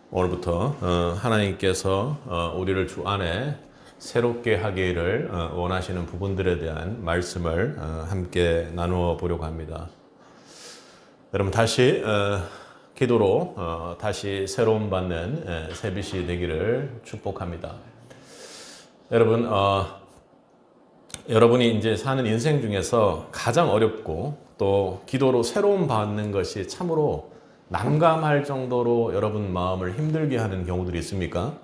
오늘부터 하나님께서 우리를 주 안에 새롭게 하기를 원하시는 부분들에 대한 말씀을 함께 나누어 보려고 합니다. 여러분 다시 기도로 다시 새로움 받는 새빛이 되기를 축복합니다. 여러분 여러분이 이제 사는 인생 중에서 가장 어렵고 또 기도로 새로움 받는 것이 참으로 난감할 정도로 여러분 마음을 힘들게 하는 경우들이 있습니까?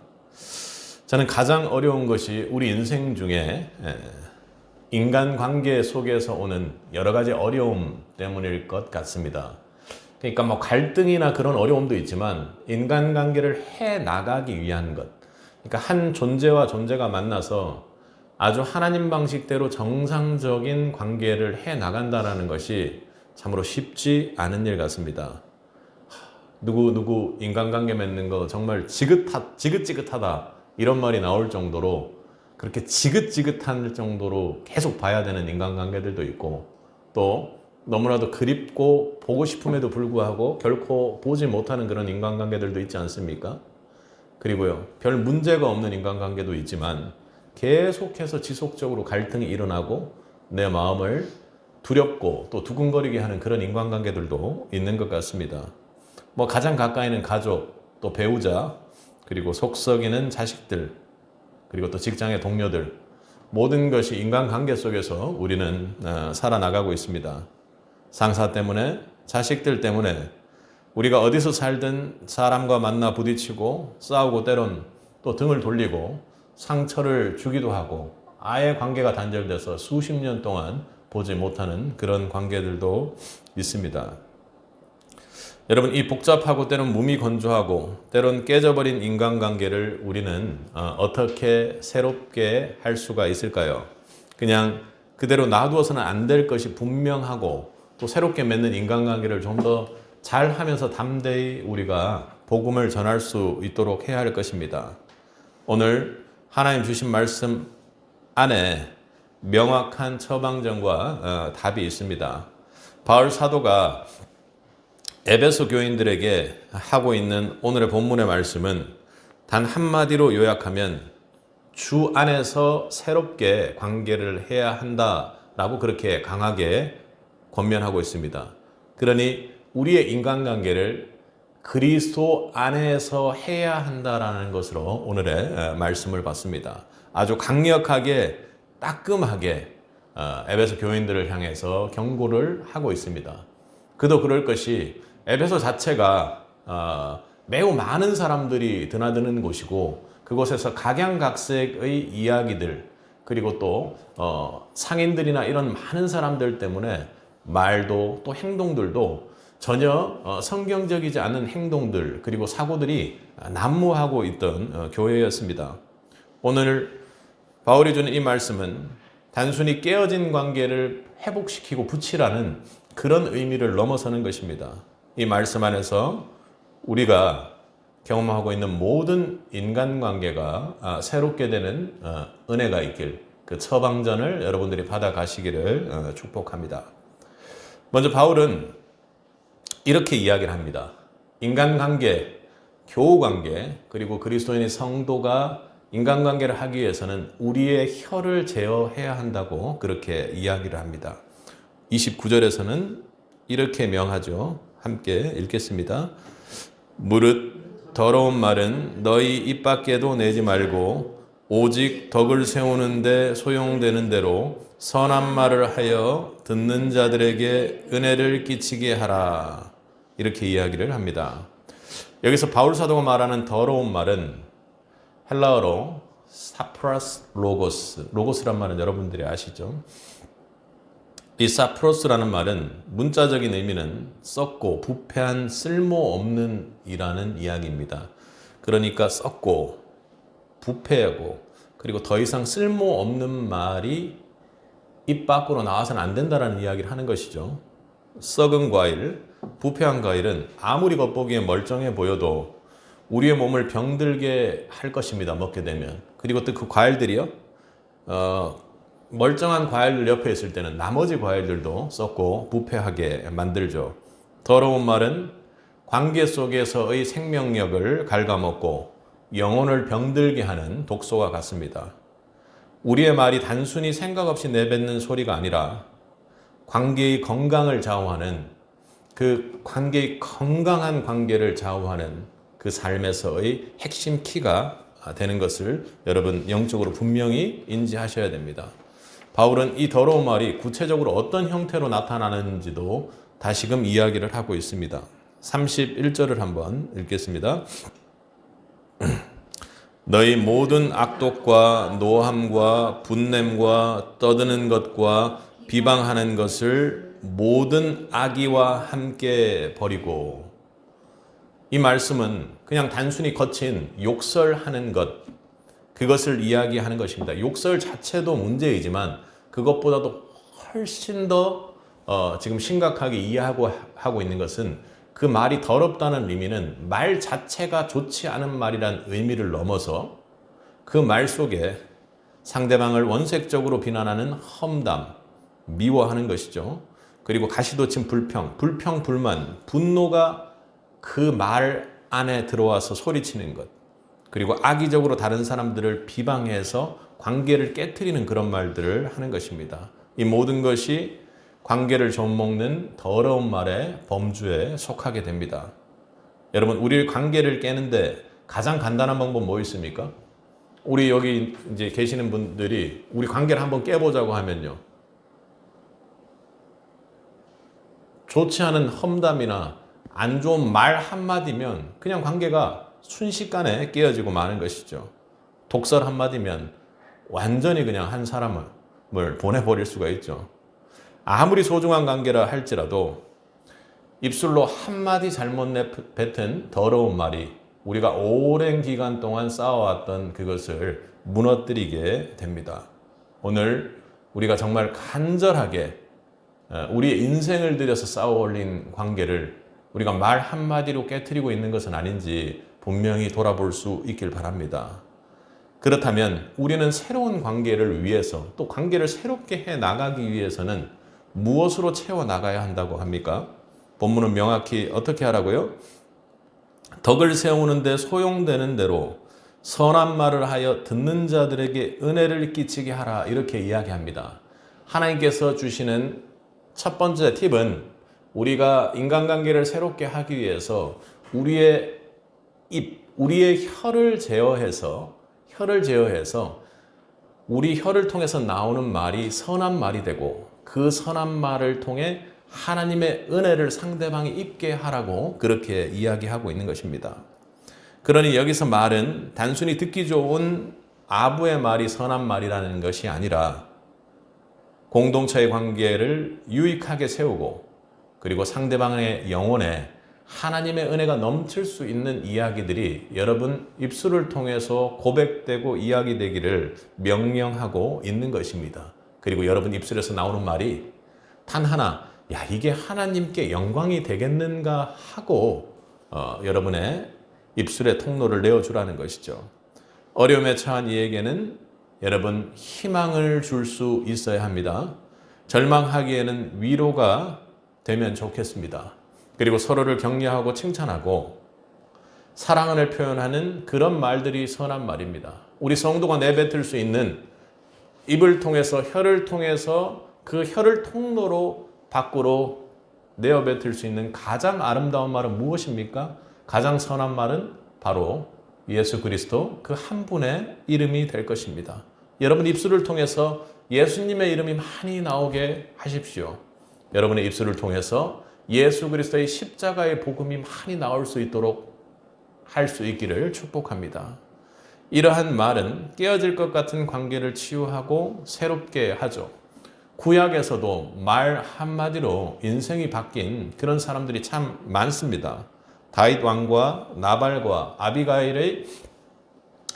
저는 가장 어려운 것이 우리 인생 중에 인간관계 속에서 오는 여러 가지 어려움 때문일 것 같습니다. 그러니까 뭐 갈등이나 그런 어려움도 있지만 인간관계를 해 나가기 위한 것. 그러니까 한 존재와 존재가 만나서 아주 하나님 방식대로 정상적인 관계를 해 나간다는 것이 참으로 쉽지 않은 일 같습니다. 누구 인간관계 맺는 거 정말 지긋지긋하다 이런 말이 나올 정도로 그렇게 지긋지긋한 정도로 계속 봐야 되는 인간관계들도 있고 또 너무나도 그립고 보고 싶음에도 불구하고 결코 보지 못하는 그런 인간관계들도 있지 않습니까? 그리고요, 별 문제가 없는 인간관계도 있지만 계속해서 지속적으로 갈등이 일어나고 내 마음을 두렵고 또 두근거리게 하는 그런 인간관계들도 있는 것 같습니다. 뭐 가장 가까이는 가족, 또 배우자, 그리고 속썩이는 자식들, 그리고 또 직장의 동료들, 모든 것이 인간관계 속에서 우리는 살아나가고 있습니다. 상사 때문에, 자식들 때문에 우리가 어디서 살든 사람과 만나 부딪히고 싸우고 때론 또 등을 돌리고 상처를 주기도 하고 아예 관계가 단절돼서 수십 년 동안 보지 못하는 그런 관계들도 있습니다. 여러분, 이 복잡하고 때론 무미건조하고 때론 깨져버린 인간관계를 우리는 어떻게 새롭게 할 수가 있을까요? 그냥 그대로 놔두어서는 안 될 것이 분명하고 또 새롭게 맺는 인간관계를 좀 더 잘하면서 담대히 우리가 복음을 전할 수 있도록 해야 할 것입니다. 오늘 하나님 주신 말씀 안에 명확한 처방전과 답이 있습니다. 바울 사도가 에베소 교인들에게 하고 있는 오늘의 본문의 말씀은 단 한마디로 요약하면 주 안에서 새롭게 관계를 해야 한다라고 그렇게 강하게 권면하고 있습니다. 그러니 우리의 인간관계를 그리스도 안에서 해야 한다라는 것으로 오늘의 말씀을 봤습니다. 아주 강력하게 따끔하게 에베소 교인들을 향해서 경고를 하고 있습니다. 그도 그럴 것이 에베소 자체가 매우 많은 사람들이 드나드는 곳이고 그곳에서 각양각색의 이야기들 그리고 또 상인들이나 이런 많은 사람들 때문에 말도 또 행동들도 전혀 성경적이지 않은 행동들 그리고 사고들이 난무하고 있던 교회였습니다. 오늘 바울이 주는 이 말씀은 단순히 깨어진 관계를 회복시키고 붙이라는 그런 의미를 넘어서는 것입니다. 이 말씀 안에서 우리가 경험하고 있는 모든 인간관계가 새롭게 되는 은혜가 있길 그 처방전을 여러분들이 받아가시기를 축복합니다. 먼저 바울은 이렇게 이야기를 합니다. 인간관계, 교우관계, 그리고 그리스도인의 성도가 인간관계를 하기 위해서는 우리의 혀를 제어해야 한다고 그렇게 이야기를 합니다. 29절에서는 이렇게 명하죠. 함께 읽겠습니다. 무릇 더러운 말은 너희 입 밖에도 내지 말고 오직 덕을 세우는데 소용되는 대로 선한 말을 하여 듣는 자들에게 은혜를 끼치게 하라. 이렇게 이야기를 합니다. 여기서 바울 사도가 말하는 더러운 말은 헬라어로 사프라스 로고스란 말은 여러분들이 아시죠? 이 사프로스라는 말은 문자적인 의미는 썩고 부패한 쓸모없는 이라는 이야기입니다. 그러니까 썩고 부패하고 그리고 더 이상 쓸모없는 말이 입 밖으로 나와서는 안 된다는 이야기를 하는 것이죠. 썩은 과일, 부패한 과일은 아무리 겉보기에 멀쩡해 보여도 우리의 몸을 병들게 할 것입니다. 먹게 되면. 그리고 또 그 과일들이요. 멀쩡한 과일들 옆에 있을 때는 나머지 과일들도 썩고 부패하게 만들죠. 더러운 말은 관계 속에서의 생명력을 갉아먹고 영혼을 병들게 하는 독소와 같습니다. 우리의 말이 단순히 생각 없이 내뱉는 소리가 아니라 관계의 건강을 좌우하는, 그 관계의 건강한 관계를 좌우하는 그 삶에서의 핵심 키가 되는 것을 여러분 영적으로 분명히 인지하셔야 됩니다. 바울은 이 더러운 말이 구체적으로 어떤 형태로 나타나는지도 다시금 이야기를 하고 있습니다. 31절을 한번 읽겠습니다. 너희 모든 악독과 노함과 분냄과 떠드는 것과 비방하는 것을 모든 악의와 함께 버리고. 이 말씀은 그냥 단순히 거친 욕설하는 것, 그것을 이야기하는 것입니다. 욕설 자체도 문제이지만 그것보다도 훨씬 더 지금 심각하게 이해하고 있는 것은 그 말이 더럽다는 의미는 말 자체가 좋지 않은 말이란 의미를 넘어서 그 말 속에 상대방을 원색적으로 비난하는 험담, 미워하는 것이죠. 그리고 가시돋친 불평, 불만, 분노가 그 말 안에 들어와서 소리치는 것, 그리고 악의적으로 다른 사람들을 비방해서 관계를 깨트리는 그런 말들을 하는 것입니다. 이 모든 것이 관계를 좀먹는 더러운 말의 범주에 속하게 됩니다. 여러분, 우리 관계를 깨는데 가장 간단한 방법 뭐 있습니까? 우리 여기 이제 계시는 분들이 우리 관계를 한번 깨보자고 하면요, 좋지 않은 험담이나 안 좋은 말 한마디면 그냥 관계가 순식간에 깨어지고 마는 것이죠. 독설 한마디면 완전히 그냥 한 사람을 보내버릴 수가 있죠. 아무리 소중한 관계라 할지라도 입술로 한마디 잘못 내뱉은 더러운 말이 우리가 오랜 기간 동안 쌓아왔던 그것을 무너뜨리게 됩니다. 오늘 우리가 정말 간절하게 우리의 인생을 들여서 쌓아 올린 관계를 우리가 말 한마디로 깨트리고 있는 것은 아닌지 분명히 돌아볼 수 있길 바랍니다. 그렇다면 우리는 새로운 관계를 위해서, 또 관계를 새롭게 해 나가기 위해서는 무엇으로 채워 나가야 한다고 합니까? 본문은 명확히 어떻게 하라고요? 덕을 세우는 데 소용되는 대로 선한 말을 하여 듣는 자들에게 은혜를 끼치게 하라, 이렇게 이야기합니다. 하나님께서 주시는 첫 번째 팁은 우리가 인간관계를 새롭게 하기 위해서 우리의 혀를 제어해서 우리 혀를 통해서 나오는 말이 선한 말이 되고, 그 선한 말을 통해 하나님의 은혜를 상대방이 입게 하라고 그렇게 이야기하고 있는 것입니다. 그러니 여기서 말은 단순히 듣기 좋은 아부의 말이 선한 말이라는 것이 아니라 공동체의 관계를 유익하게 세우고, 그리고 상대방의 영혼에 하나님의 은혜가 넘칠 수 있는 이야기들이 여러분 입술을 통해서 고백되고 이야기되기를 명령하고 있는 것입니다. 그리고 여러분 입술에서 나오는 말이 단 하나, 야, 이게 하나님께 영광이 되겠는가 하고 여러분의 입술의 통로를 내어주라는 것이죠. 어려움에 처한 이에게는 여러분 희망을 줄 수 있어야 합니다. 절망하기에는 위로가 되면 좋겠습니다. 그리고 서로를 격려하고 칭찬하고 사랑을 표현하는 그런 말들이 선한 말입니다. 우리 성도가 내뱉을 수 있는 입을 통해서, 혀를 통해서, 그 혀를 통로로 밖으로 내어뱉을 수 있는 가장 아름다운 말은 무엇입니까? 가장 선한 말은 바로 예수 그리스도 그 한 분의 이름이 될 것입니다. 여러분 입술을 통해서 예수님의 이름이 많이 나오게 하십시오. 여러분의 입술을 통해서 예수 그리스도의 십자가의 복음이 많이 나올 수 있도록 할 수 있기를 축복합니다. 이러한 말은 깨어질 것 같은 관계를 치유하고 새롭게 하죠. 구약에서도 말 한마디로 인생이 바뀐 그런 사람들이 참 많습니다. 다윗 왕과 나발과 아비가일의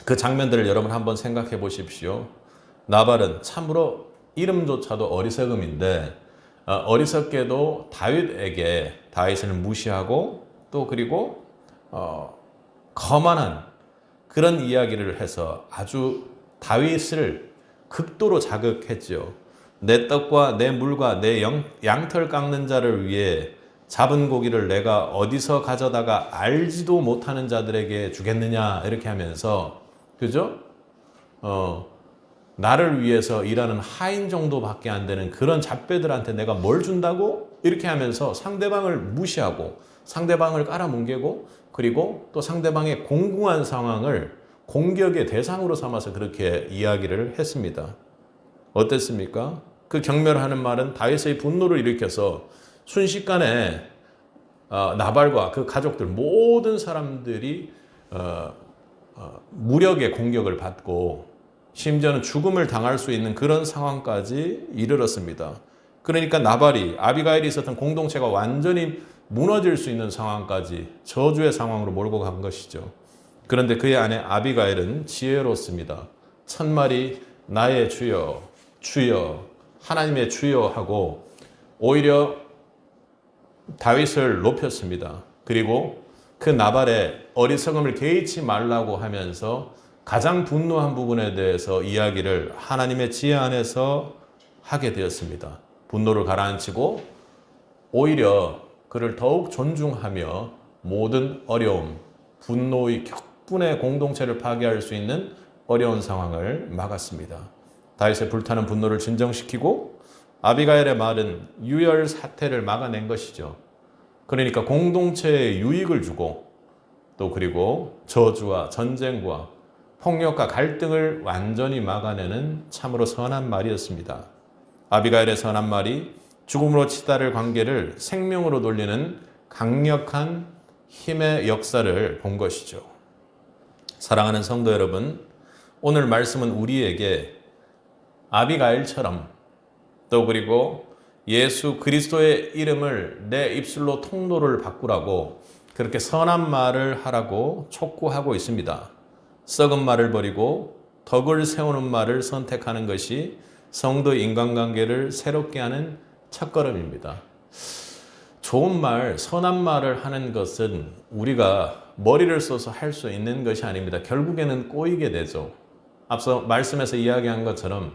그 장면들을 여러분 한번 생각해 보십시오. 나발은 참으로 이름조차도 어리석음인데 어리석게도 다윗을 무시하고 또 그리고 거만한 그런 이야기를 해서 아주 다윗을 극도로 자극했죠. 내 떡과 내 물과 내 양털 깎는 자를 위해 잡은 고기를 내가 어디서 가져다가 알지도 못하는 자들에게 주겠느냐 이렇게 하면서 그죠? 나를 위해서 일하는 하인 정도밖에 안 되는 그런 잡배들한테 내가 뭘 준다고? 이렇게 하면서 상대방을 무시하고 상대방을 깔아뭉개고 그리고 또 상대방의 공공한 상황을 공격의 대상으로 삼아서 그렇게 이야기를 했습니다. 어땠습니까? 그 경멸하는 말은 다윗의 분노를 일으켜서 순식간에 나발과 그 가족들 모든 사람들이 무력의 공격을 받고 심지어는 죽음을 당할 수 있는 그런 상황까지 이르렀습니다. 그러니까 나발이 아비가일이 있었던 공동체가 완전히 무너질 수 있는 상황까지 저주의 상황으로 몰고 간 것이죠. 그런데 그의 아내 아비가일은 지혜롭습니다. 첫말이 나의 주여, 주여, 하나님의 주여 하고 오히려 다윗을 높였습니다. 그리고 그 나발의 어리석음을 개의치 말라고 하면서 가장 분노한 부분에 대해서 이야기를 하나님의 지혜 안에서 하게 되었습니다. 분노를 가라앉히고 오히려 그를 더욱 존중하며 모든 어려움, 분노의 격분의 공동체를 파괴할 수 있는 어려운 상황을 막았습니다. 다윗의 불타는 분노를 진정시키고 아비가일의 말은 유혈 사태를 막아낸 것이죠. 그러니까 공동체에 유익을 주고 또 그리고 저주와 전쟁과 폭력과 갈등을 완전히 막아내는 참으로 선한 말이었습니다. 아비가일의 선한 말이 죽음으로 치달을 관계를 생명으로 돌리는 강력한 힘의 역사를 본 것이죠. 사랑하는 성도 여러분, 오늘 말씀은 우리에게 아비가일처럼 또 그리고 예수 그리스도의 이름을 내 입술로 통로를 바꾸라고 그렇게 선한 말을 하라고 촉구하고 있습니다. 썩은 말을 버리고 덕을 세우는 말을 선택하는 것이 성도 인간관계를 새롭게 하는 첫걸음입니다. 좋은 말, 선한 말을 하는 것은 우리가 머리를 써서 할 수 있는 것이 아닙니다. 결국에는 꼬이게 되죠. 앞서 말씀에서 이야기한 것처럼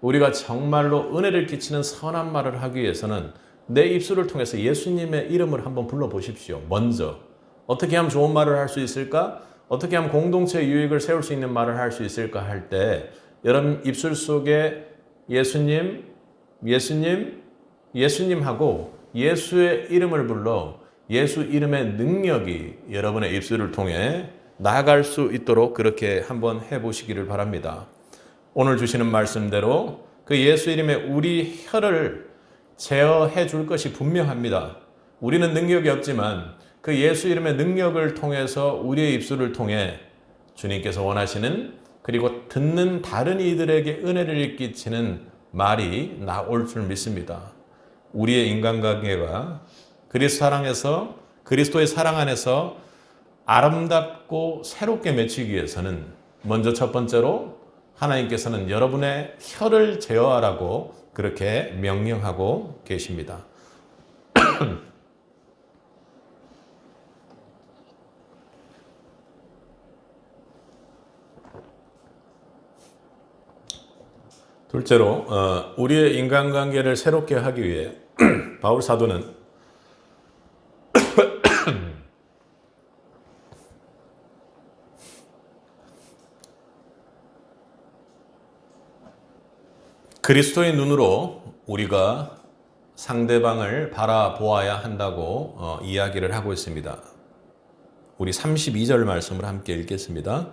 우리가 정말로 은혜를 끼치는 선한 말을 하기 위해서는 내 입술을 통해서 예수님의 이름을 한번 불러보십시오. 먼저 어떻게 하면 좋은 말을 할 수 있을까? 어떻게 하면 공동체의 유익을 세울 수 있는 말을 할 수 있을까 할 때 여러분 입술 속에 예수님, 예수님, 예수님하고 예수의 이름을 불러 예수 이름의 능력이 여러분의 입술을 통해 나아갈 수 있도록 그렇게 한번 해보시기를 바랍니다. 오늘 주시는 말씀대로 그 예수 이름에 우리 혀를 제어해 줄 것이 분명합니다. 우리는 능력이 없지만 그 예수 이름의 능력을 통해서 우리의 입술을 통해 주님께서 원하시는 그리고 듣는 다른 이들에게 은혜를 끼치는 말이 나올 줄 믿습니다. 우리의 인간관계가 그리스도의 사랑 안에서 아름답고 새롭게 맺히기 위해서는 먼저 첫 번째로 하나님께서는 여러분의 혀를 제어하라고 그렇게 명령하고 계십니다. 둘째로 우리의 인간관계를 새롭게 하기 위해 바울 사도는 그리스도의 눈으로 우리가 상대방을 바라보아야 한다고 이야기를 하고 있습니다. 우리 32절 말씀을 함께 읽겠습니다.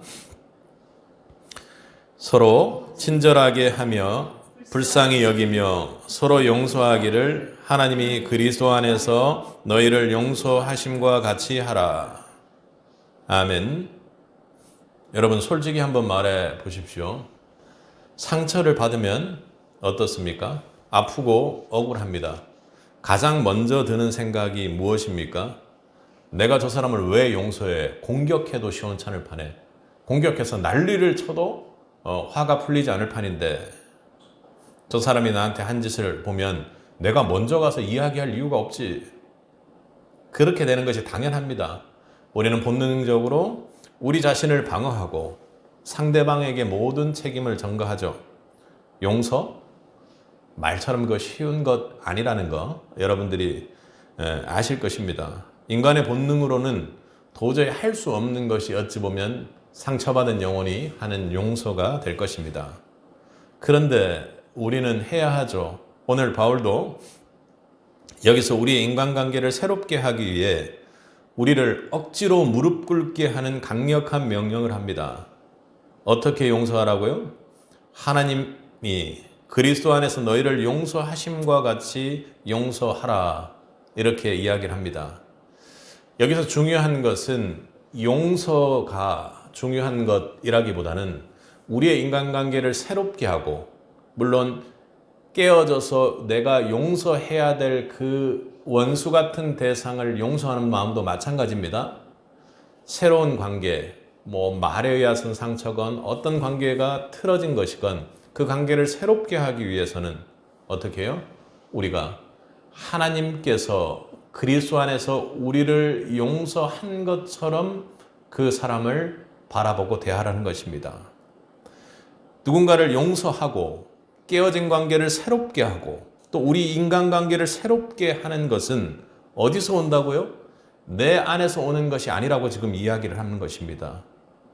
서로 친절하게 하며 불쌍히 여기며 서로 용서하기를 하나님이 그리스도 안에서 너희를 용서하심과 같이 하라. 아멘. 여러분 솔직히 한번 말해 보십시오. 상처를 받으면 어떻습니까? 아프고 억울합니다. 가장 먼저 드는 생각이 무엇입니까? 내가 저 사람을 왜 용서해? 공격해도 시원찮을 판에 공격해서 난리를 쳐도 화가 풀리지 않을 판인데 저 사람이 나한테 한 짓을 보면 내가 먼저 가서 이야기할 이유가 없지. 그렇게 되는 것이 당연합니다. 우리는 본능적으로 우리 자신을 방어하고 상대방에게 모든 책임을 전가하죠. 용서? 말처럼 그 쉬운 것 아니라는 거 여러분들이 아실 것입니다. 인간의 본능으로는 도저히 할 수 없는 것이 어찌 보면 상처받은 영혼이 하는 용서가 될 것입니다. 그런데 우리는 해야 하죠. 오늘 바울도 여기서 우리의 인간관계를 새롭게 하기 위해 우리를 억지로 무릎 꿇게 하는 강력한 명령을 합니다. 어떻게 용서하라고요? 하나님이 그리스도 안에서 너희를 용서하심과 같이 용서하라. 이렇게 이야기를 합니다. 여기서 중요한 것은 용서가 중요한 것이라기보다는 우리의 인간관계를 새롭게 하고, 물론 깨어져서 내가 용서해야 될 그 원수 같은 대상을 용서하는 마음도 마찬가지입니다. 새로운 관계, 말에 의해서 상처건 어떤 관계가 틀어진 것이건 그 관계를 새롭게 하기 위해서는 어떻게 해요? 우리가 하나님께서 그리스도 안에서 우리를 용서한 것처럼 그 사람을 바라보고 대하라는 것입니다. 누군가를 용서하고 깨어진 관계를 새롭게 하고 또 우리 인간관계를 새롭게 하는 것은 어디서 온다고요? 내 안에서 오는 것이 아니라고 지금 이야기를 하는 것입니다.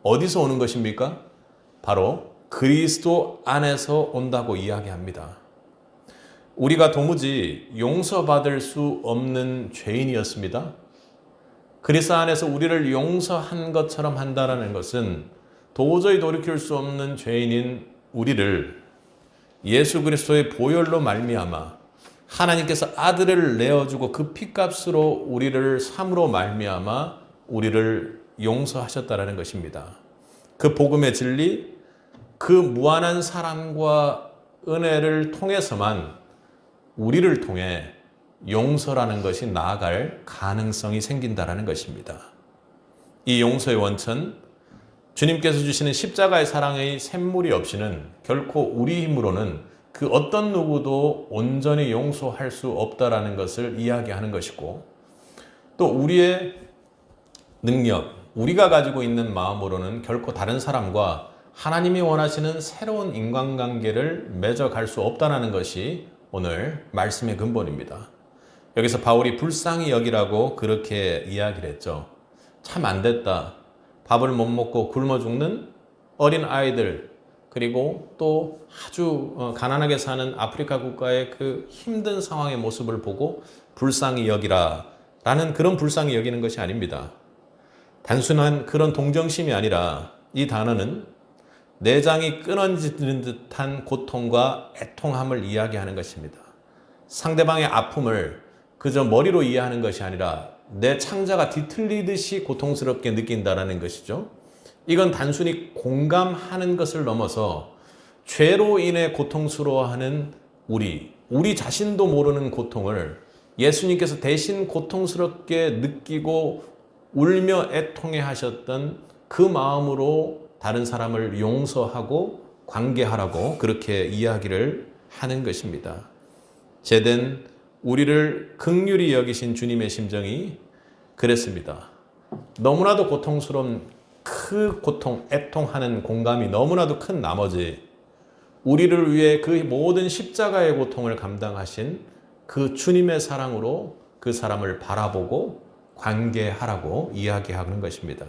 어디서 오는 것입니까? 바로 그리스도 안에서 온다고 이야기합니다. 우리가 도무지 용서받을 수 없는 죄인이었습니다. 그리스도 안에서 우리를 용서한 것처럼 한다는 것은 도저히 돌이킬 수 없는 죄인인 우리를 예수 그리스도의 보혈로 말미암아 하나님께서 아들을 내어주고 그 피값으로 우리를 삼으로 말미암아 우리를 용서하셨다는 것입니다. 그 복음의 진리, 그 무한한 사랑과 은혜를 통해서만 우리를 통해 용서라는 것이 나아갈 가능성이 생긴다는 것입니다. 이 용서의 원천, 주님께서 주시는 십자가의 사랑의 샘물이 없이는 결코 우리 힘으로는 그 어떤 누구도 온전히 용서할 수 없다라는 것을 이야기하는 것이고, 또 우리의 능력, 우리가 가지고 있는 마음으로는 결코 다른 사람과 하나님이 원하시는 새로운 인간관계를 맺어갈 수 없다는 것이 오늘 말씀의 근본입니다. 여기서 바울이 불쌍히 여기라고 그렇게 이야기를 했죠. 참 안 됐다. 밥을 못 먹고 굶어 죽는 어린 아이들, 그리고 또 아주 가난하게 사는 아프리카 국가의 그 힘든 상황의 모습을 보고 불쌍히 여기라 라는 그런 불쌍히 여기는 것이 아닙니다. 단순한 그런 동정심이 아니라 이 단어는 내장이 끊어지는 듯한 고통과 애통함을 이야기하는 것입니다. 상대방의 아픔을 그저 머리로 이해하는 것이 아니라 내 창자가 뒤틀리듯이 고통스럽게 느낀다는 것이죠. 이건 단순히 공감하는 것을 넘어서 죄로 인해 고통스러워하는 우리 자신도 모르는 고통을 예수님께서 대신 고통스럽게 느끼고 울며 애통해 하셨던 그 마음으로 다른 사람을 용서하고 관계하라고 그렇게 이야기를 하는 것입니다. 제된 우리를 긍휼히 여기신 주님의 심정이 그랬습니다. 너무나도 고통스러운 그 고통, 애통하는 공감이 너무나도 큰 나머지 우리를 위해 그 모든 십자가의 고통을 감당하신 그 주님의 사랑으로 그 사람을 바라보고 관계하라고 이야기하는 것입니다.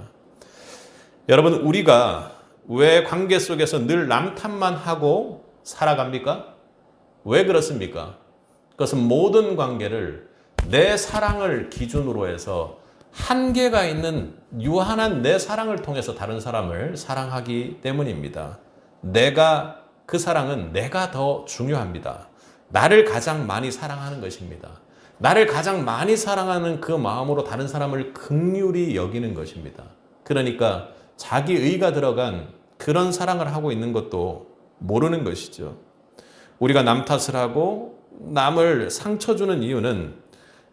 여러분, 우리가 왜 관계 속에서 늘 남탓만 하고 살아갑니까? 왜 그렇습니까? 그것은 모든 관계를 내 사랑을 기준으로 해서 한계가 있는 유한한 내 사랑을 통해서 다른 사람을 사랑하기 때문입니다. 그 사랑은 내가 더 중요합니다. 나를 가장 많이 사랑하는 것입니다. 나를 가장 많이 사랑하는 그 마음으로 다른 사람을 긍휼히 여기는 것입니다. 그러니까 자기 의가 들어간 그런 사랑을 하고 있는 것도 모르는 것이죠. 우리가 남 탓을 하고 남을 상처 주는 이유는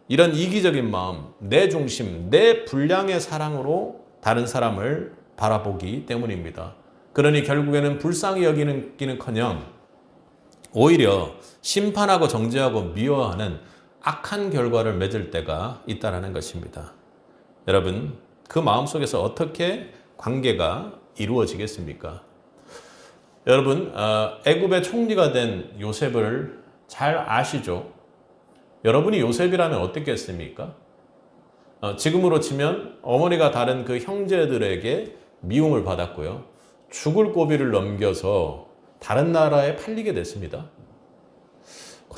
이런 이기적인 마음, 내 중심, 내 분량의 사랑으로 다른 사람을 바라보기 때문입니다. 그러니 결국에는 불쌍히 여기는커녕 오히려 심판하고 정죄하고 미워하는 악한 결과를 맺을 때가 있다는 것입니다. 여러분, 그 마음속에서 어떻게 관계가 이루어지겠습니까? 여러분, 애굽의 총리가 된 요셉을 잘 아시죠? 여러분이 요셉이라면 어떻겠습니까? 지금으로 치면 어머니가 다른 그 형제들에게 미움을 받았고요. 죽을 고비를 넘겨서 다른 나라에 팔리게 됐습니다.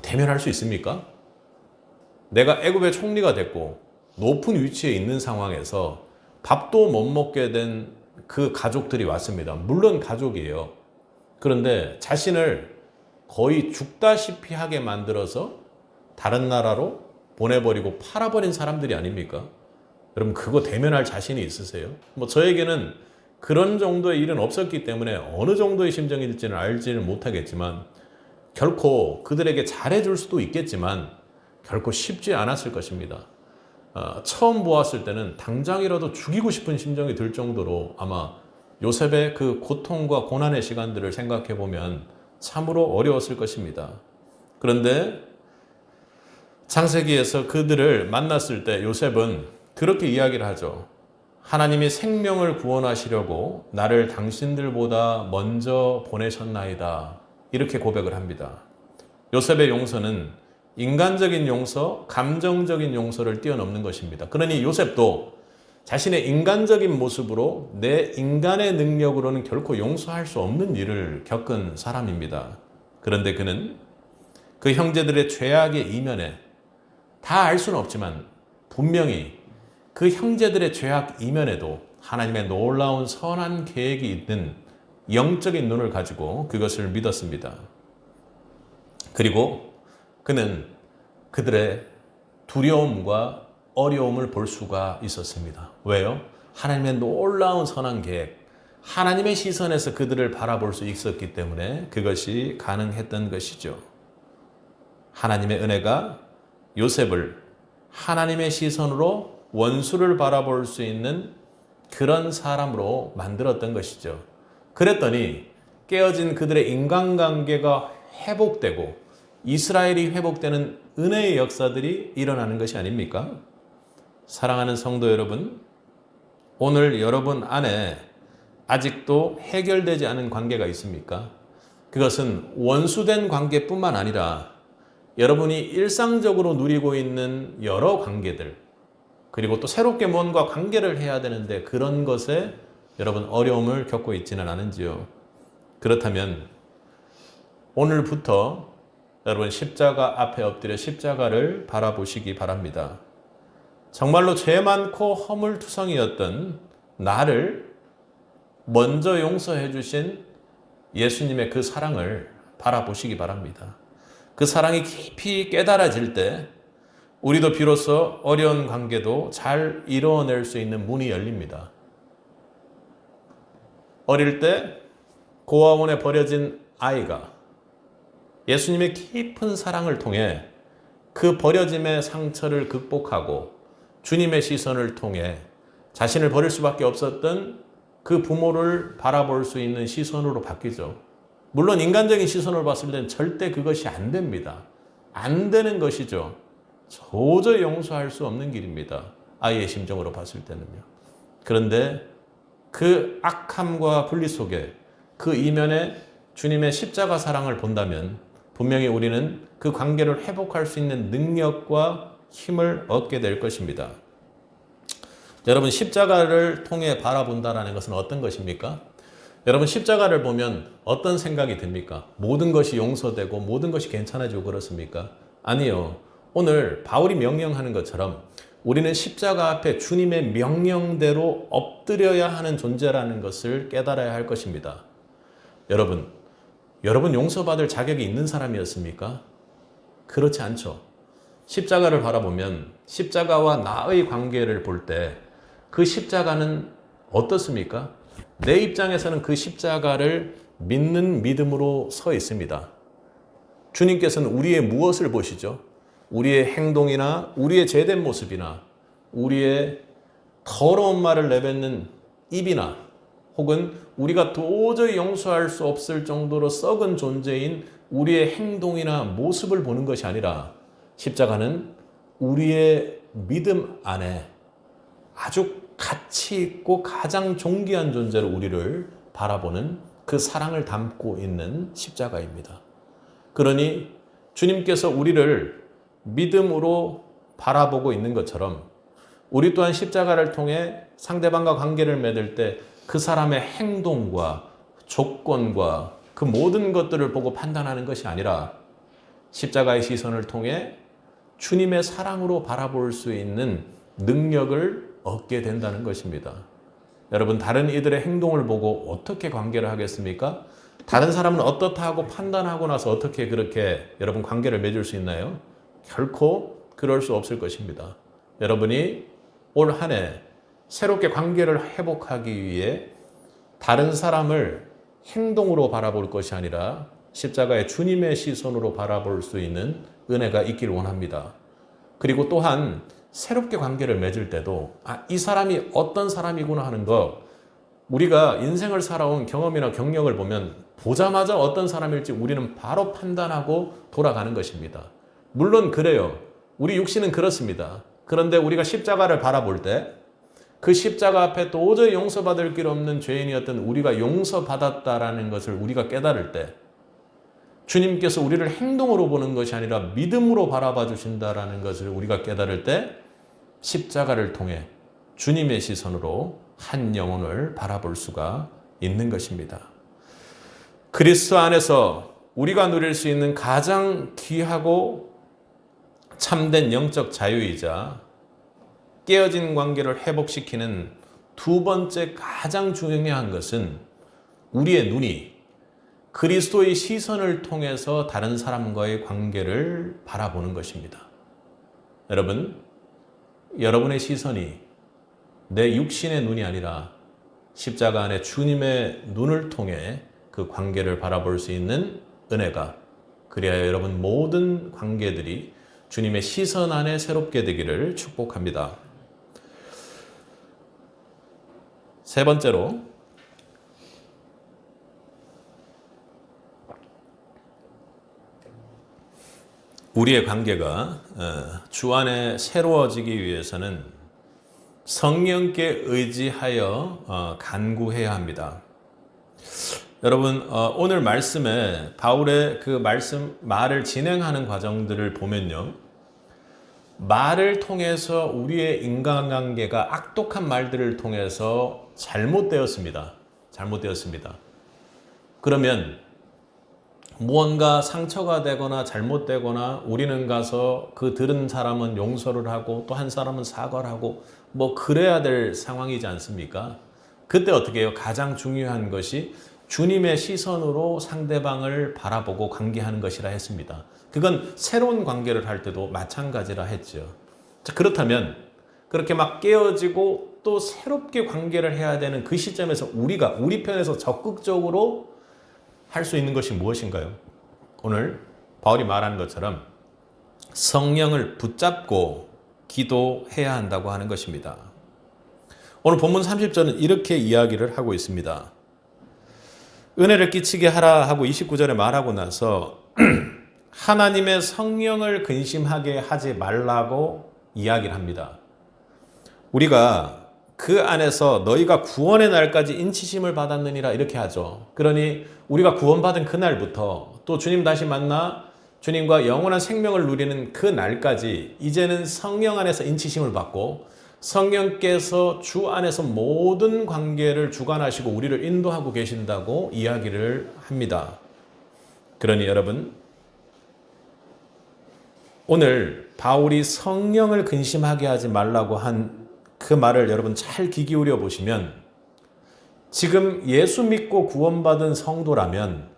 대면할 수 있습니까? 내가 애굽의 총리가 됐고 높은 위치에 있는 상황에서 밥도 못 먹게 된 그 가족들이 왔습니다. 물론 가족이에요. 그런데 자신을 거의 죽다시피 하게 만들어서 다른 나라로 보내버리고 팔아버린 사람들이 아닙니까? 여러분 그거 대면할 자신이 있으세요? 저에게는 그런 정도의 일은 없었기 때문에 어느 정도의 심정일지는 알지는 못하겠지만 결코 그들에게 잘해줄 수도 있겠지만 결코 쉽지 않았을 것입니다. 처음 보았을 때는 당장이라도 죽이고 싶은 심정이 들 정도로 아마 요셉의 그 고통과 고난의 시간들을 생각해 보면 참으로 어려웠을 것입니다. 그런데 창세기에서 그들을 만났을 때 요셉은 그렇게 이야기를 하죠. 하나님이 생명을 구원하시려고 나를 당신들보다 먼저 보내셨나이다. 이렇게 고백을 합니다. 요셉의 용서는 인간적인 용서, 감정적인 용서를 뛰어넘는 것입니다. 그러니 요셉도 자신의 인간적인 모습으로 내 인간의 능력으로는 결코 용서할 수 없는 일을 겪은 사람입니다. 그런데 그는 그 형제들의 죄악의 이면에 다 알 수는 없지만 분명히 그 형제들의 죄악 이면에도 하나님의 놀라운 선한 계획이 있는 영적인 눈을 가지고 그것을 믿었습니다. 그리고 그는 그들의 두려움과 어려움을 볼 수가 있었습니다. 왜요? 하나님의 놀라운 선한 계획, 하나님의 시선에서 그들을 바라볼 수 있었기 때문에 그것이 가능했던 것이죠. 하나님의 은혜가 요셉을 하나님의 시선으로 원수를 바라볼 수 있는 그런 사람으로 만들었던 것이죠. 그랬더니 깨어진 그들의 인간관계가 회복되고 이스라엘이 회복되는 은혜의 역사들이 일어나는 것이 아닙니까? 사랑하는 성도 여러분, 오늘 여러분 안에 아직도 해결되지 않은 관계가 있습니까? 그것은 원수된 관계뿐만 아니라 여러분이 일상적으로 누리고 있는 여러 관계들, 그리고 또 새롭게 뭔가 관계를 해야 되는데 그런 것에 여러분 어려움을 겪고 있지는 않은지요? 그렇다면 오늘부터 여러분 십자가 앞에 엎드려 십자가를 바라보시기 바랍니다. 정말로 죄 많고 허물투성이었던 나를 먼저 용서해 주신 예수님의 그 사랑을 바라보시기 바랍니다. 그 사랑이 깊이 깨달아질 때 우리도 비로소 어려운 관계도 잘 이루어낼 수 있는 문이 열립니다. 어릴 때 고아원에 버려진 아이가 예수님의 깊은 사랑을 통해 그 버려짐의 상처를 극복하고 주님의 시선을 통해 자신을 버릴 수밖에 없었던 그 부모를 바라볼 수 있는 시선으로 바뀌죠. 물론 인간적인 시선으로 봤을 때는 절대 그것이 안 됩니다. 안 되는 것이죠. 도저히 용서할 수 없는 길입니다. 아이의 심정으로 봤을 때는요. 그런데 그 악함과 분리 속에 그 이면에 주님의 십자가 사랑을 본다면 분명히 우리는 그 관계를 회복할 수 있는 능력과 힘을 얻게 될 것입니다. 여러분 십자가를 통해 바라본다는 것은 어떤 것입니까? 여러분 십자가를 보면 어떤 생각이 듭니까? 모든 것이 용서되고 모든 것이 괜찮아지고 그렇습니까? 아니요. 오늘 바울이 명령하는 것처럼 우리는 십자가 앞에 주님의 명령대로 엎드려야 하는 존재라는 것을 깨달아야 할 것입니다. 여러분 용서받을 자격이 있는 사람이었습니까? 그렇지 않죠. 십자가를 바라보면 십자가와 나의 관계를 볼 때 그 십자가는 어떻습니까? 내 입장에서는 그 십자가를 믿는 믿음으로 서 있습니다. 주님께서는 우리의 무엇을 보시죠? 우리의 행동이나 우리의 죄된 모습이나 우리의 더러운 말을 내뱉는 입이나 혹은 우리가 도저히 용서할 수 없을 정도로 썩은 존재인 우리의 행동이나 모습을 보는 것이 아니라 십자가는 우리의 믿음 안에 아주 가치 있고 가장 존귀한 존재로 우리를 바라보는 그 사랑을 담고 있는 십자가입니다. 그러니 주님께서 우리를 믿음으로 바라보고 있는 것처럼 우리 또한 십자가를 통해 상대방과 관계를 맺을 때 그 사람의 행동과 조건과 그 모든 것들을 보고 판단하는 것이 아니라 십자가의 시선을 통해 주님의 사랑으로 바라볼 수 있는 능력을 얻게 된다는 것입니다. 여러분, 다른 이들의 행동을 보고 어떻게 관계를 하겠습니까? 다른 사람은 어떻다 하고 판단하고 나서 어떻게 그렇게 여러분 관계를 맺을 수 있나요? 결코 그럴 수 없을 것입니다. 여러분이 올 한 해 새롭게 관계를 회복하기 위해 다른 사람을 행동으로 바라볼 것이 아니라 십자가의 주님의 시선으로 바라볼 수 있는 은혜가 있길 원합니다. 그리고 또한 새롭게 관계를 맺을 때도 이 사람이 어떤 사람이구나 하는 거, 우리가 인생을 살아온 경험이나 경력을 보면 보자마자 어떤 사람일지 우리는 바로 판단하고 돌아가는 것입니다. 물론 그래요. 우리 육신은 그렇습니다. 그런데 우리가 십자가를 바라볼 때 그 십자가 앞에 도저히 용서받을 길 없는 죄인이었던 우리가 용서받았다라는 것을 우리가 깨달을 때 주님께서 우리를 행동으로 보는 것이 아니라 믿음으로 바라봐 주신다라는 것을 우리가 깨달을 때 십자가를 통해 주님의 시선으로 한 영혼을 바라볼 수가 있는 것입니다. 그리스도 안에서 우리가 누릴 수 있는 가장 귀하고 참된 영적 자유이자 깨어진 관계를 회복시키는 두 번째 가장 중요한 것은 우리의 눈이 그리스도의 시선을 통해서 다른 사람과의 관계를 바라보는 것입니다. 여러분, 여러분의 시선이 내 육신의 눈이 아니라 십자가 안에 주님의 눈을 통해 그 관계를 바라볼 수 있는 은혜가, 그리하여 여러분 모든 관계들이 주님의 시선 안에 새롭게 되기를 축복합니다. 세 번째로, 우리의 관계가 주 안에 새로워지기 위해서는 성령께 의지하여 간구해야 합니다. 여러분, 오늘 말씀에 바울의 그 말을 진행하는 과정들을 보면요, 말을 통해서 우리의 인간관계가 악독한 말들을 통해서 잘못되었습니다. 그러면 무언가 상처가 되거나 잘못되거나 우리는 가서 그 들은 사람은 용서를 하고 또 한 사람은 사과를 하고 그래야 될 상황이지 않습니까? 그때 어떻게 해요? 가장 중요한 것이 주님의 시선으로 상대방을 바라보고 관계하는 것이라 했습니다. 그건 새로운 관계를 할 때도 마찬가지라 했죠. 자, 그렇다면 그렇게 막 깨어지고 또 새롭게 관계를 해야 되는 그 시점에서 우리 편에서 적극적으로 할 수 있는 것이 무엇인가요? 오늘 바울이 말하는 것처럼 성령을 붙잡고 기도해야 한다고 하는 것입니다. 오늘 본문 30절은 이렇게 이야기를 하고 있습니다. 은혜를 끼치게 하라 하고 29절에 말하고 나서 하나님의 성령을 근심하게 하지 말라고 이야기를 합니다. 우리가 그 안에서 너희가 구원의 날까지 인치심을 받았느니라 이렇게 하죠. 그러니 우리가 구원받은 그날부터 또 주님 다시 만나 주님과 영원한 생명을 누리는 그 날까지 이제는 성령 안에서 인치심을 받고 성령께서 주 안에서 모든 관계를 주관하시고 우리를 인도하고 계신다고 이야기를 합니다. 그러니 여러분, 오늘 바울이 성령을 근심하게 하지 말라고 한 그 말을 여러분 잘 귀 기울여 보시면 지금 예수 믿고 구원받은 성도라면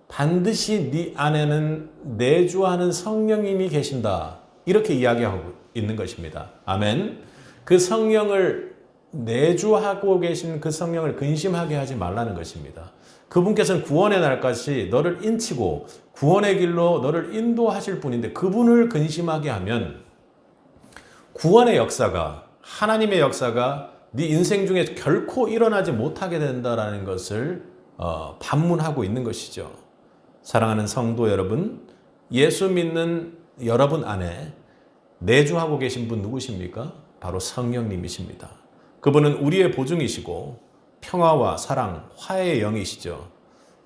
반드시 네 안에는 내주하는 성령님이 계신다. 이렇게 이야기하고 있는 것입니다. 아멘. 그 성령을 내주하고 계신 그 성령을 근심하게 하지 말라는 것입니다. 그분께서는 구원의 날까지 너를 인치고 구원의 길로 너를 인도하실 분인데 그분을 근심하게 하면 구원의 역사가, 하나님의 역사가 네 인생 중에 결코 일어나지 못하게 된다는 것을 반문하고 있는 것이죠. 사랑하는 성도 여러분, 예수 믿는 여러분 안에 내주하고 계신 분 누구십니까? 바로 성령님이십니다. 그분은 우리의 보증이시고 평화와 사랑, 화해의 영이시죠.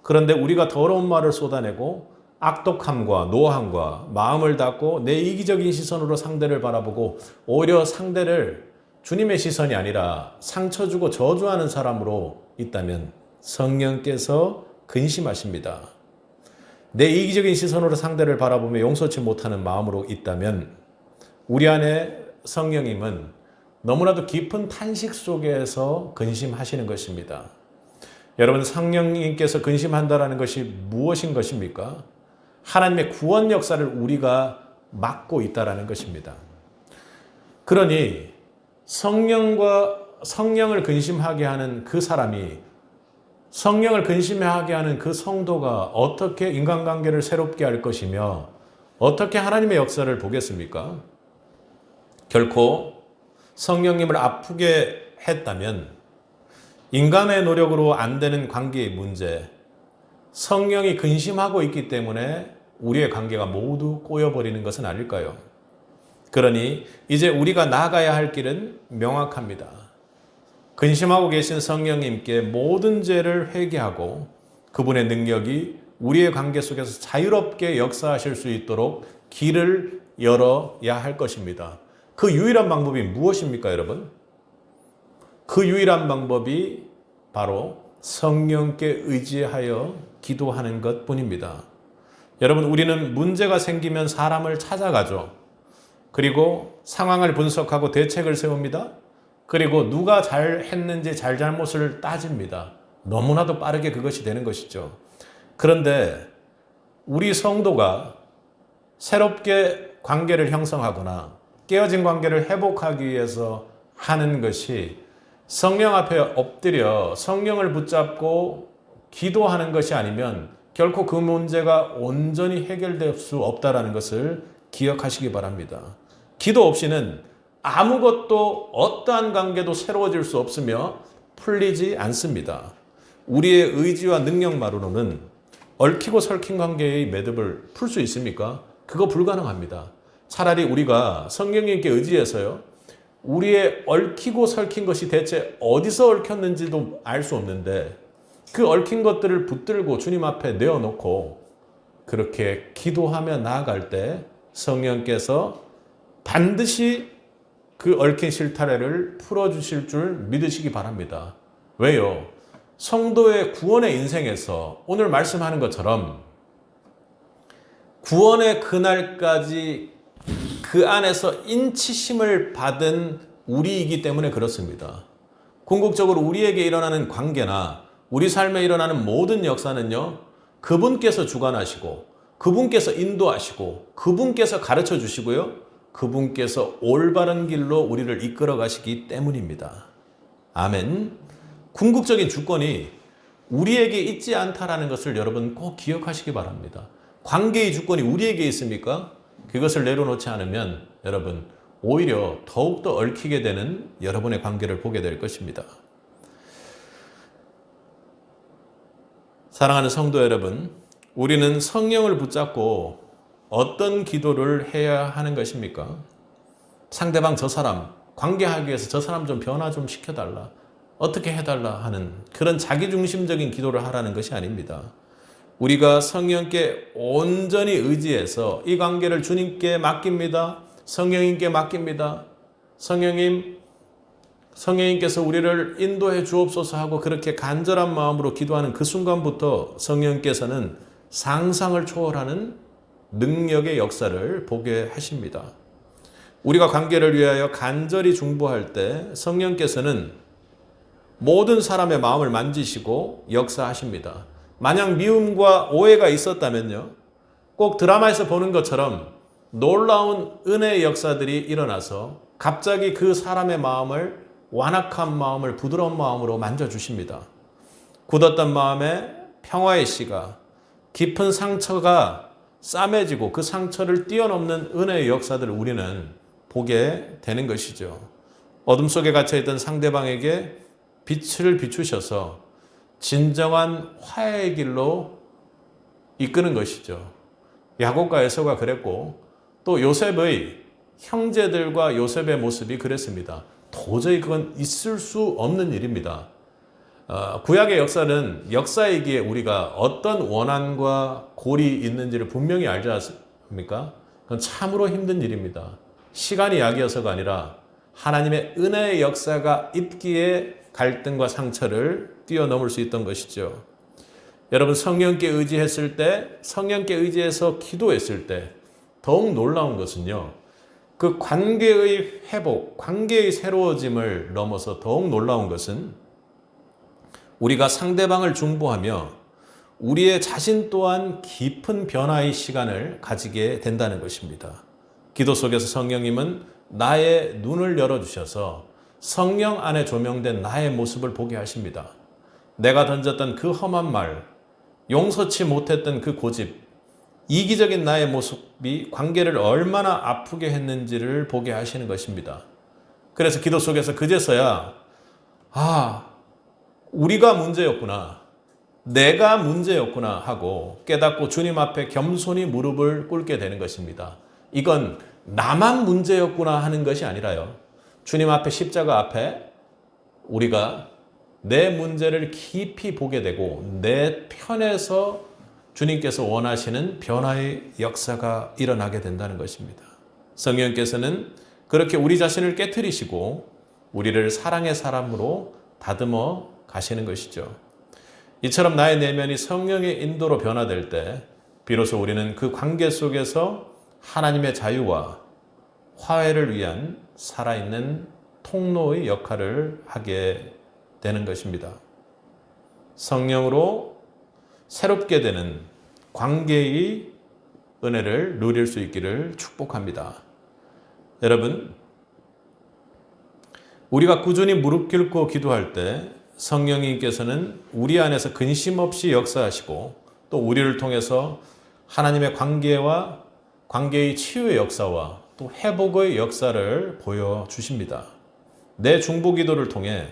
그런데 우리가 더러운 말을 쏟아내고 악독함과 노함과 마음을 닫고 내 이기적인 시선으로 상대를 바라보고 오히려 상대를 주님의 시선이 아니라 상처 주고 저주하는 사람으로 있다면 성령께서 근심하십니다. 내 이기적인 시선으로 상대를 바라보며 용서치 못하는 마음으로 있다면 우리 안에 성령님은 너무나도 깊은 탄식 속에서 근심하시는 것입니다. 여러분, 성령님께서 근심한다라는 것이 무엇인 것입니까? 하나님의 구원 역사를 우리가 막고 있다라는 것입니다. 그러니 성령을 근심하게 하는 그 사람이, 성령을 근심하게 하는 그 성도가 어떻게 인간관계를 새롭게 할 것이며 어떻게 하나님의 역사를 보겠습니까? 결코 성령님을 아프게 했다면 인간의 노력으로 안 되는 관계의 문제, 성령이 근심하고 있기 때문에 우리의 관계가 모두 꼬여버리는 것은 아닐까요? 그러니 이제 우리가 나아가야 할 길은 명확합니다. 근심하고 계신 성령님께 모든 죄를 회개하고 그분의 능력이 우리의 관계 속에서 자유롭게 역사하실 수 있도록 길을 열어야 할 것입니다. 그 유일한 방법이 무엇입니까, 여러분? 그 유일한 방법이 바로 성령께 의지하여 기도하는 것뿐입니다. 여러분, 우리는 문제가 생기면 사람을 찾아가죠. 그리고 상황을 분석하고 대책을 세웁니다. 그리고 누가 잘했는지 잘잘못을 따집니다. 너무나도 빠르게 그것이 되는 것이죠. 그런데 우리 성도가 새롭게 관계를 형성하거나 깨어진 관계를 회복하기 위해서 하는 것이 성령 앞에 엎드려 성령을 붙잡고 기도하는 것이 아니면 결코 그 문제가 온전히 해결될 수 없다는 것을 기억하시기 바랍니다. 기도 없이는 아무것도 어떠한 관계도 새로워질 수 없으며 풀리지 않습니다. 우리의 의지와 능력만으로는 얽히고 설킨 관계의 매듭을 풀 수 있습니까? 그거 불가능합니다. 차라리 우리가 성령님께 의지해서요, 우리의 얽히고 설킨 것이 대체 어디서 얽혔는지도 알 수 없는데 그 얽힌 것들을 붙들고 주님 앞에 내어놓고 그렇게 기도하며 나아갈 때 성령께서 반드시 그 얽힌 실타래를 풀어주실 줄 믿으시기 바랍니다. 왜요? 성도의 구원의 인생에서 오늘 말씀하는 것처럼 구원의 그날까지 그 안에서 인치심을 받은 우리이기 때문에 그렇습니다. 궁극적으로 우리에게 일어나는 관계나 우리 삶에 일어나는 모든 역사는요, 그분께서 주관하시고 그분께서 인도하시고 그분께서 가르쳐 주시고요, 그분께서 올바른 길로 우리를 이끌어 가시기 때문입니다. 아멘. 궁극적인 주권이 우리에게 있지 않다라는 것을 여러분 꼭 기억하시기 바랍니다. 관계의 주권이 우리에게 있습니까? 그것을 내려놓지 않으면 여러분 오히려 더욱더 얽히게 되는 여러분의 관계를 보게 될 것입니다. 사랑하는 성도 여러분, 우리는 성령을 붙잡고 어떤 기도를 해야 하는 것입니까? 상대방 저 사람, 관계하기 위해서 저 사람 좀 변화 좀 시켜달라, 어떻게 해달라 하는 그런 자기중심적인 기도를 하라는 것이 아닙니다. 우리가 성령께 온전히 의지해서 이 관계를 주님께 맡깁니다. 성령님께 맡깁니다. 성령님께서 우리를 인도해 주옵소서 하고 그렇게 간절한 마음으로 기도하는 그 순간부터 성령께서는 상상을 초월하는 능력의 역사를 보게 하십니다. 우리가 관계를 위하여 간절히 중보할 때 성령께서는 모든 사람의 마음을 만지시고 역사하십니다. 만약 미움과 오해가 있었다면요, 꼭 드라마에서 보는 것처럼 놀라운 은혜의 역사들이 일어나서 갑자기 그 사람의 마음을, 완악한 마음을 부드러운 마음으로 만져주십니다. 굳었던 마음에 평화의 씨가, 깊은 상처가 싸매지고 그 상처를 뛰어넘는 은혜의 역사들을 우리는 보게 되는 것이죠. 어둠 속에 갇혀있던 상대방에게 빛을 비추셔서 진정한 화해의 길로 이끄는 것이죠. 야곱과 에서가 그랬고 또 요셉의 형제들과 요셉의 모습이 그랬습니다. 도저히 그건 있을 수 없는 일입니다. 구약의 역사는 역사이기에 우리가 어떤 원한과 골이 있는지를 분명히 알지 않습니까? 그건 참으로 힘든 일입니다. 시간이 약이어서가 아니라 하나님의 은혜의 역사가 있기에 갈등과 상처를 뛰어넘을 수 있던 것이죠. 여러분, 성령께 의지했을 때, 성령께 의지해서 기도했을 때 더욱 놀라운 것은요, 그 관계의 회복, 관계의 새로워짐을 넘어서 더욱 놀라운 것은 우리가 상대방을 중보하며 우리의 자신 또한 깊은 변화의 시간을 가지게 된다는 것입니다. 기도 속에서 성령님은 나의 눈을 열어주셔서 성령 안에 조명된 나의 모습을 보게 하십니다. 내가 던졌던 그 험한 말, 용서치 못했던 그 고집, 이기적인 나의 모습이 관계를 얼마나 아프게 했는지를 보게 하시는 것입니다. 그래서 기도 속에서 그제서야 우리가 문제였구나, 내가 문제였구나 하고 깨닫고 주님 앞에 겸손히 무릎을 꿇게 되는 것입니다. 이건 나만 문제였구나 하는 것이 아니라요, 주님 앞에, 십자가 앞에 우리가 내 문제를 깊이 보게 되고 내 편에서 주님께서 원하시는 변화의 역사가 일어나게 된다는 것입니다. 성령께서는 그렇게 우리 자신을 깨트리시고 우리를 사랑의 사람으로 다듬어 가시는 것이죠. 이처럼 나의 내면이 성령의 인도로 변화될 때 비로소 우리는 그 관계 속에서 하나님의 자유와 화해를 위한 살아있는 통로의 역할을 하게 되는 것입니다. 성령으로 새롭게 되는 관계의 은혜를 누릴 수 있기를 축복합니다. 여러분, 우리가 꾸준히 무릎 꿇고 기도할 때 성령님께서는 우리 안에서 근심 없이 역사하시고 또 우리를 통해서 하나님의 관계와 관계의 치유의 역사와 또 회복의 역사를 보여주십니다. 내 중보 기도를 통해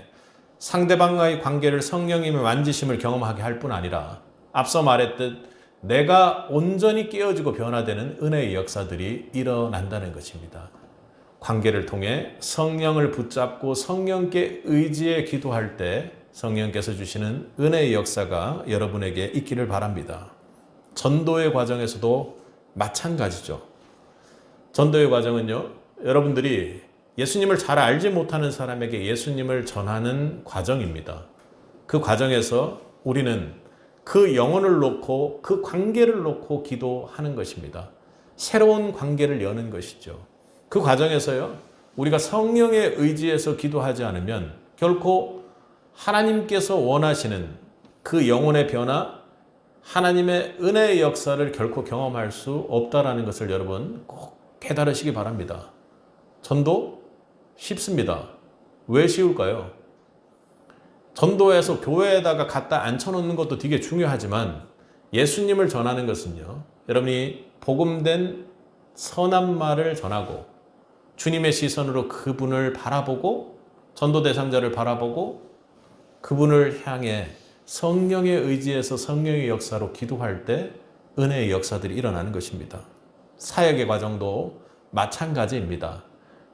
상대방과의 관계를 성령님의 만지심을 경험하게 할 뿐 아니라 앞서 말했듯 내가 온전히 깨어지고 변화되는 은혜의 역사들이 일어난다는 것입니다. 관계를 통해 성령을 붙잡고 성령께 의지해 기도할 때 성령께서 주시는 은혜의 역사가 여러분에게 있기를 바랍니다. 전도의 과정에서도 마찬가지죠. 전도의 과정은요, 여러분들이 예수님을 잘 알지 못하는 사람에게 예수님을 전하는 과정입니다. 그 과정에서 우리는 그 영혼을 놓고 그 관계를 놓고 기도하는 것입니다. 새로운 관계를 여는 것이죠. 그 과정에서요, 우리가 성령의 의지에서 기도하지 않으면 결코 하나님께서 원하시는 그 영혼의 변화, 하나님의 은혜의 역사를 결코 경험할 수 없다라는 것을 여러분 꼭 깨달으시기 바랍니다. 전도 쉽습니다. 왜 쉬울까요? 전도해서 교회에다가 갖다 앉혀놓는 것도 되게 중요하지만 예수님을 전하는 것은요, 여러분이 복음된 선한 말을 전하고 주님의 시선으로 그분을 바라보고 전도 대상자를 바라보고 그분을 향해 성령의 의지에서 성령의 역사로 기도할 때 은혜의 역사들이 일어나는 것입니다. 사역의 과정도 마찬가지입니다.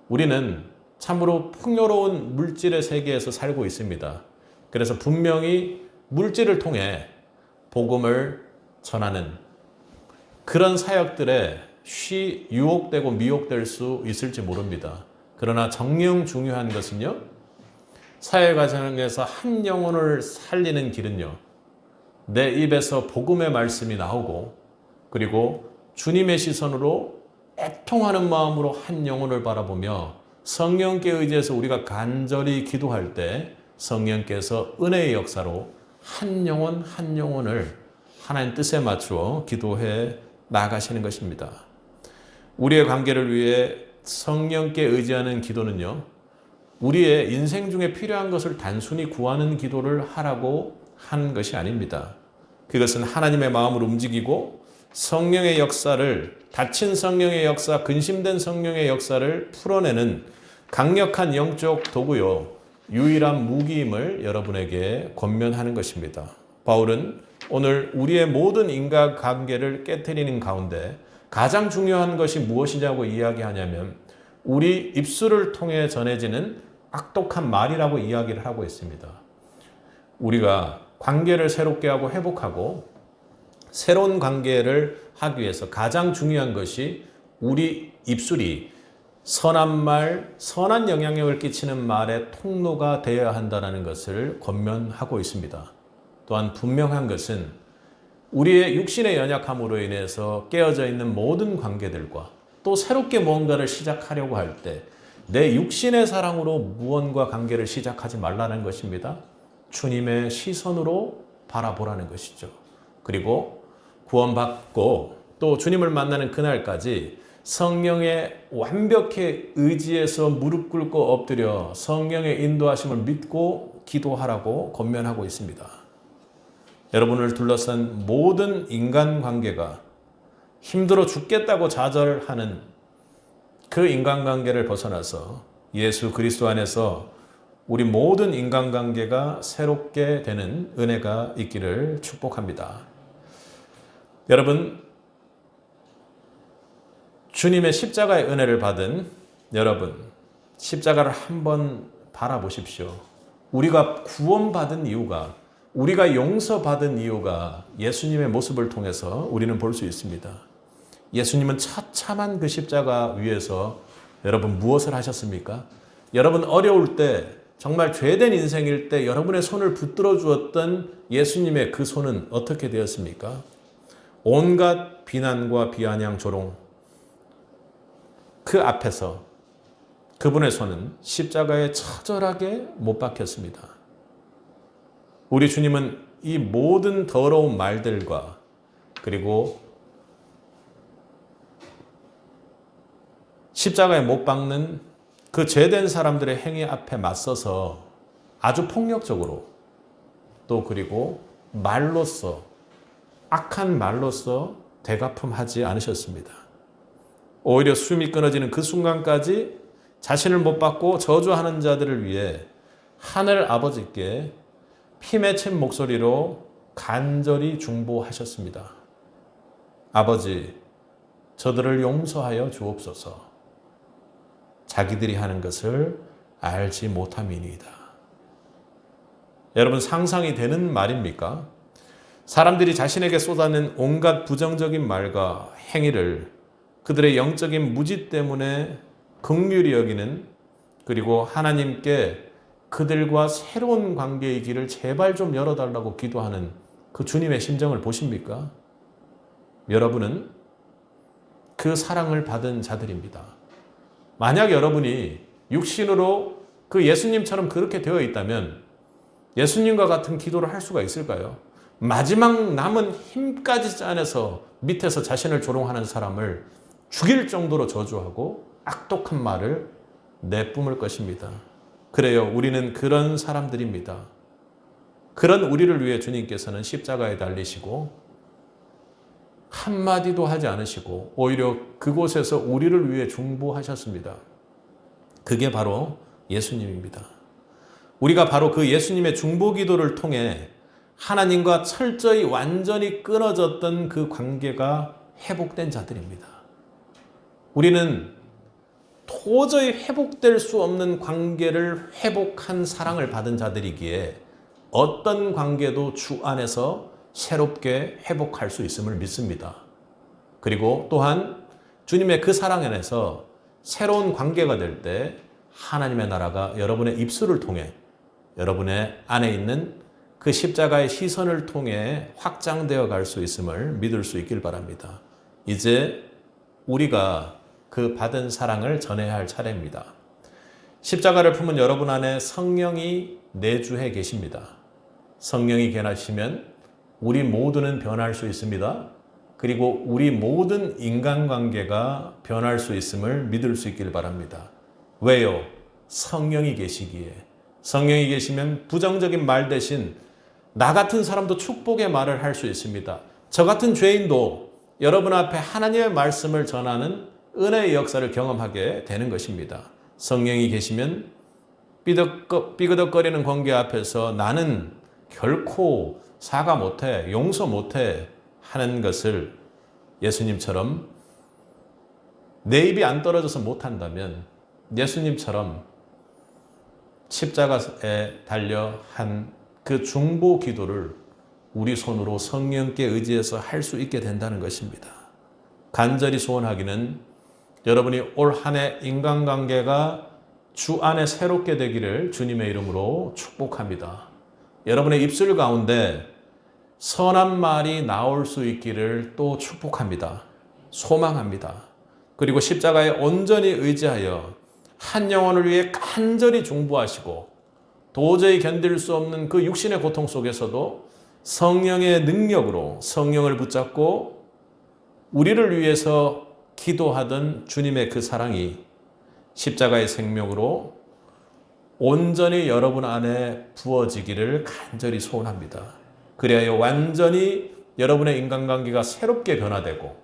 우리는 참으로 풍요로운 물질의 세계에서 살고 있습니다. 그래서 분명히 물질을 통해 복음을 전하는 그런 사역들에 유혹되고 미혹될 수 있을지 모릅니다. 그러나 정녕 중요한 것은요, 사회 과정에서 한 영혼을 살리는 길은요, 내 입에서 복음의 말씀이 나오고 그리고 주님의 시선으로 애통하는 마음으로 한 영혼을 바라보며 성령께 의지해서 우리가 간절히 기도할 때 성령께서 은혜의 역사로 한 영혼 한 영혼을 하나님 뜻에 맞추어 기도해 나가시는 것입니다. 우리의 관계를 위해 성령께 의지하는 기도는요, 우리의 인생 중에 필요한 것을 단순히 구하는 기도를 하라고 하는 것이 아닙니다. 그것은 하나님의 마음을 움직이고 성령의 역사를, 닫힌 성령의 역사, 근심된 성령의 역사를 풀어내는 강력한 영적 도구요, 유일한 무기임을 여러분에게 권면하는 것입니다. 바울은 오늘 우리의 모든 인간관계를 깨트리는 가운데 가장 중요한 것이 무엇이냐고 이야기하냐면 우리 입술을 통해 전해지는 악독한 말이라고 이야기를 하고 있습니다. 우리가 관계를 새롭게 하고 회복하고 새로운 관계를 하기 위해서 가장 중요한 것이 우리 입술이 선한 말, 선한 영향력을 끼치는 말의 통로가 되어야 한다는 것을 권면하고 있습니다. 또한 분명한 것은 우리의 육신의 연약함으로 인해서 깨어져 있는 모든 관계들과 또 새롭게 무언가를 시작하려고 할 때 내 육신의 사랑으로 무언가 관계를 시작하지 말라는 것입니다. 주님의 시선으로 바라보라는 것이죠. 그리고 구원받고 또 주님을 만나는 그날까지 성령의 완벽히 의지해서 무릎 꿇고 엎드려 성령의 인도하심을 믿고 기도하라고 권면하고 있습니다. 여러분을 둘러싼 모든 인간관계가 힘들어 죽겠다고 좌절하는 그 인간관계를 벗어나서 예수 그리스도 안에서 우리 모든 인간관계가 새롭게 되는 은혜가 있기를 축복합니다. 여러분, 주님의 십자가의 은혜를 받은 여러분, 십자가를 한번 바라보십시오. 우리가 구원받은 이유가, 우리가 용서받은 이유가 예수님의 모습을 통해서 우리는 볼 수 있습니다. 예수님은 처참한 그 십자가 위에서 여러분 무엇을 하셨습니까? 여러분 어려울 때, 정말 죄된 인생일 때 여러분의 손을 붙들어 주었던 예수님의 그 손은 어떻게 되었습니까? 온갖 비난과 비아냥 조롱, 그 앞에서 그분의 손은 십자가에 처절하게 못 박혔습니다. 우리 주님은 이 모든 더러운 말들과 그리고 십자가에 못 박는 그 죄된 사람들의 행위 앞에 맞서서 아주 폭력적으로 또 그리고 말로써 악한 말로써 되갚음하지 않으셨습니다. 오히려 숨이 끊어지는 그 순간까지 자신을 못 받고 저주하는 자들을 위해 하늘 아버지께 피 맺힌 목소리로 간절히 중보하셨습니다. 아버지, 저들을 용서하여 주옵소서. 자기들이 하는 것을 알지 못함이니이다. 여러분, 상상이 되는 말입니까? 사람들이 자신에게 쏟아낸 온갖 부정적인 말과 행위를 그들의 영적인 무지 때문에 긍휼히 여기는, 그리고 하나님께 그들과 새로운 관계의 길을 제발 좀 열어달라고 기도하는 그 주님의 심정을 보십니까? 여러분은 그 사랑을 받은 자들입니다. 만약 여러분이 육신으로 그 예수님처럼 그렇게 되어 있다면 예수님과 같은 기도를 할 수가 있을까요? 마지막 남은 힘까지 짜내서 밑에서 자신을 조롱하는 사람을 죽일 정도로 저주하고 악독한 말을 내뿜을 것입니다. 그래요, 우리는 그런 사람들입니다. 그런 우리를 위해 주님께서는 십자가에 달리시고 한마디도 하지 않으시고 오히려 그곳에서 우리를 위해 중보하셨습니다. 그게 바로 예수님입니다. 우리가 바로 그 예수님의 중보기도를 통해 하나님과 철저히 완전히 끊어졌던 그 관계가 회복된 자들입니다. 우리는 도저히 회복될 수 없는 관계를 회복한 사랑을 받은 자들이기에 어떤 관계도 주 안에서 새롭게 회복할 수 있음을 믿습니다. 그리고 또한 주님의 그 사랑 안에서 새로운 관계가 될 때 하나님의 나라가 여러분의 입술을 통해 여러분의 안에 있는 그 십자가의 시선을 통해 확장되어 갈 수 있음을 믿을 수 있길 바랍니다. 이제 우리가 그 받은 사랑을 전해야 할 차례입니다. 십자가를 품은 여러분 안에 성령이 내주해 계십니다. 성령이 계시면 우리 모두는 변할 수 있습니다. 그리고 우리 모든 인간관계가 변할 수 있음을 믿을 수 있길 바랍니다. 왜요? 성령이 계시기에. 성령이 계시면 부정적인 말 대신 나 같은 사람도 축복의 말을 할 수 있습니다. 저 같은 죄인도 여러분 앞에 하나님의 말씀을 전하는 은혜의 역사를 경험하게 되는 것입니다. 성령이 계시면 삐그덕거리는 관계 앞에서 나는 결코 사과 못해, 용서 못해 하는 것을 예수님처럼 내 입이 안 떨어져서 못한다면 예수님처럼 십자가에 달려 한 그 중보 기도를 우리 손으로 성령께 의지해서 할 수 있게 된다는 것입니다. 간절히 소원하기는 여러분이 올 한 해 인간관계가 주 안에 새롭게 되기를 주님의 이름으로 축복합니다. 여러분의 입술 가운데 선한 말이 나올 수 있기를 또 축복합니다. 소망합니다. 그리고 십자가에 온전히 의지하여 한 영혼을 위해 간절히 중보하시고 도저히 견딜 수 없는 그 육신의 고통 속에서도 성령의 능력으로 성령을 붙잡고 우리를 위해서 기도하던 주님의 그 사랑이 십자가의 생명으로 온전히 여러분 안에 부어지기를 간절히 소원합니다. 그래야 완전히 여러분의 인간관계가 새롭게 변화되고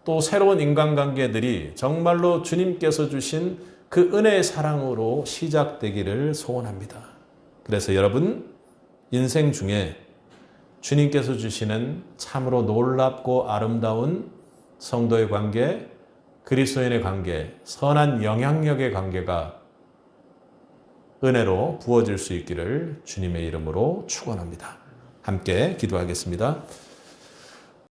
또 새로운 인간관계들이 정말로 주님께서 주신 그 은혜의 사랑으로 시작되기를 소원합니다. 그래서 여러분 인생 중에 주님께서 주시는 참으로 놀랍고 아름다운 성도의 관계, 그리스도인의 관계, 선한 영향력의 관계가 은혜로 부어질 수 있기를 주님의 이름으로 축원합니다. 함께 기도하겠습니다.